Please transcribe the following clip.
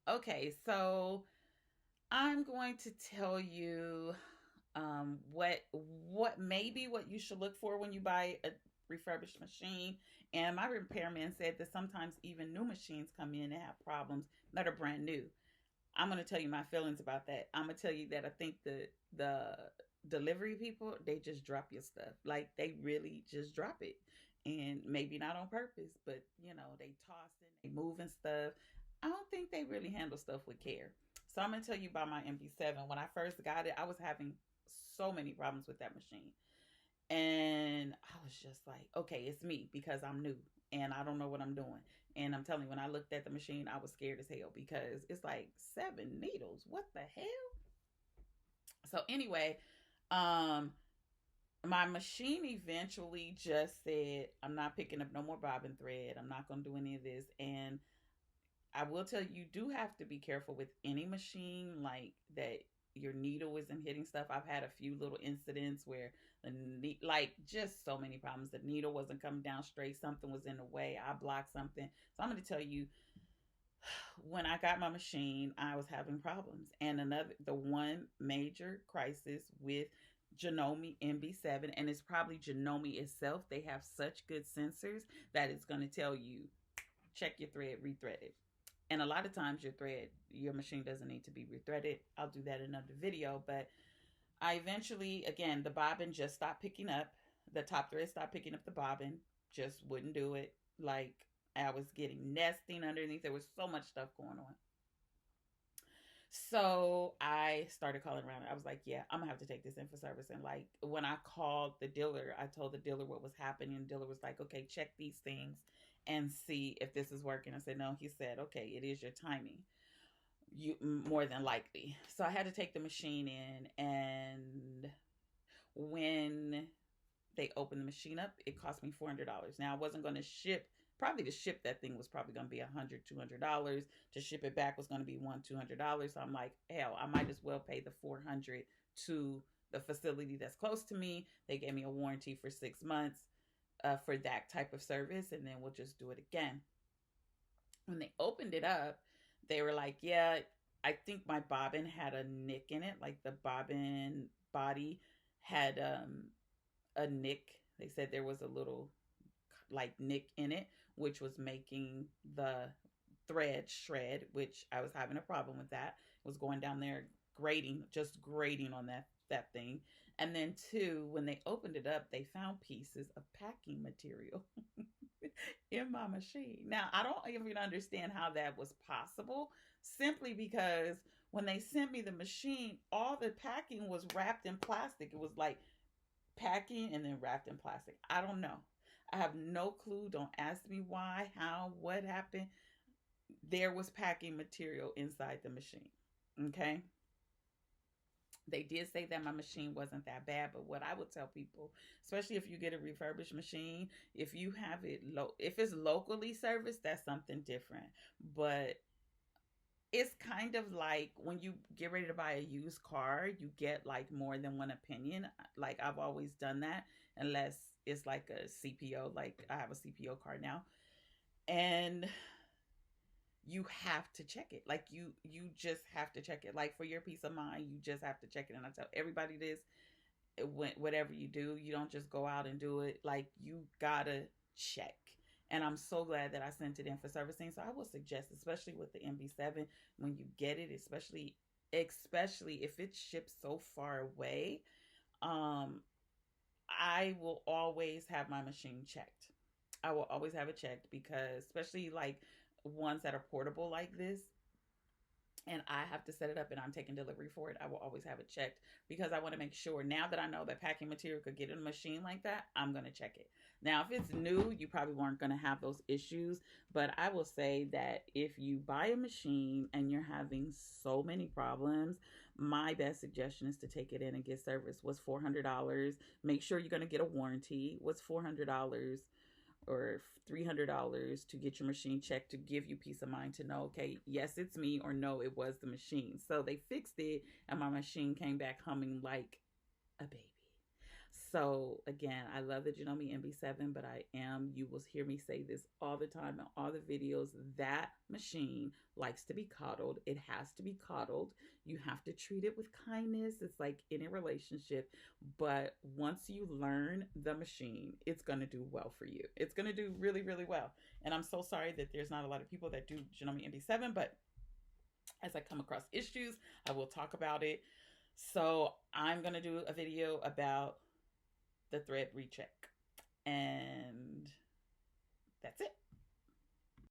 Okay, so I'm going to tell you what you should look for when you buy a refurbished machine. And my repairman said that sometimes even new machines come in and have problems that are brand new. I'm going to tell you my feelings about that. I'm going to tell you that I think the delivery people, they just drop your stuff. Like they really just drop it. And maybe not on purpose, but they toss it, they moving stuff. I don't think they really handle stuff with care. So I'm going to tell you about my MB7. When I first got it, I was having so many problems with that machine. And I was just like, okay, it's me because I'm new and I don't know what I'm doing. And I'm telling you, when I looked at the machine, I was scared as hell because it's like 7 needles. What the hell? So anyway, um, my machine eventually just said, I'm not picking up no more bobbin thread. I'm not going to do any of this. And I will tell you, you do have to be careful with any machine like that. Your needle isn't hitting stuff. I've had a few little incidents where like just so many problems. The needle wasn't coming down straight. Something was in the way. I blocked something. So I'm going to tell you, when I got my machine, I was having problems. And the one major crisis with Janome MB7, and it's probably Janome itself. They have such good sensors that it's going to tell you, check your thread, rethread it. And a lot of times your machine doesn't need to be rethreaded. I'll do that in another video. But I eventually, again, the bobbin just stopped picking up. The top thread stopped picking up the bobbin. Just wouldn't do it. Like I was getting nesting underneath. There was so much stuff going on. So I started calling around. I was like, yeah, I'm gonna have to take this in for service. And like when I called the dealer, I told the dealer what was happening. And the dealer was like, okay, check these things and see if this is working. I said, no. He said, okay, it is your timing. You more than likely. So I had to take the machine in, and when they opened the machine up, it cost me $400. Now I wasn't going to ship. Probably to ship that thing was probably going to be $100, $200. To ship it back was going to be $200. So I'm like, hell, I might as well pay the 400 to the facility that's close to me. They gave me a warranty for 6 months for that type of service, and then we'll just do it again. When they opened it up, they were like, yeah, I think my bobbin had a nick in it. Like the bobbin body had a nick. They said there was a little like nick in it, which was making the thread shred, which I was having a problem with that. It was going down there grating, just grating on that thing. And then two, when they opened it up, they found pieces of packing material in my machine. Now, I don't even understand how that was possible, simply because when they sent me the machine, all the packing was wrapped in plastic. It was like packing and then wrapped in plastic. I don't know. I have no clue. Don't ask me why, how, what happened. There was packing material inside the machine. Okay. They did say that my machine wasn't that bad, but what I would tell people, especially if you get a refurbished machine, if you have it if it's locally serviced, that's something different. But it's kind of like when you get ready to buy a used car, you get like more than one opinion. Like I've always done that, unless it's like a CPO. Like I have a CPO car now, and you have to check it. Like you just have to check it. Like for your peace of mind, you just have to check it. And I tell everybody this: whatever you do, you don't just go out and do it. Like you gotta check. And I'm so glad that I sent it in for servicing. So I would suggest, especially with the MB7, when you get it, especially if it's shipped so far away, um, I will always have my machine checked. I will always have it checked because, especially like ones that are portable like this, and I have to set it up and I'm taking delivery for it, I will always have it checked because I want to make sure, now that I know that packing material could get in a machine like that, I'm going to check it. Now, if it's new, you probably weren't going to have those issues, but I will say that if you buy a machine and you're having so many problems, my best suggestion is to take it in and get service. Was $400. Make sure you're going to get a warranty. What's $400? Or $300 to get your machine checked, to give you peace of mind to know, okay, yes, it's me, or no, it was the machine. So they fixed it and my machine came back humming like a baby. So again, I love the Janome MB7, but you will hear me say this all the time in all the videos. That machine likes to be coddled. It has to be coddled. You have to treat it with kindness. It's like any relationship. But once you learn the machine, it's going to do well for you. It's going to do really, really well. And I'm so sorry that there's not a lot of people that do Janome MB7, but as I come across issues, I will talk about it. So I'm going to do a video about the thread recheck. And that's it.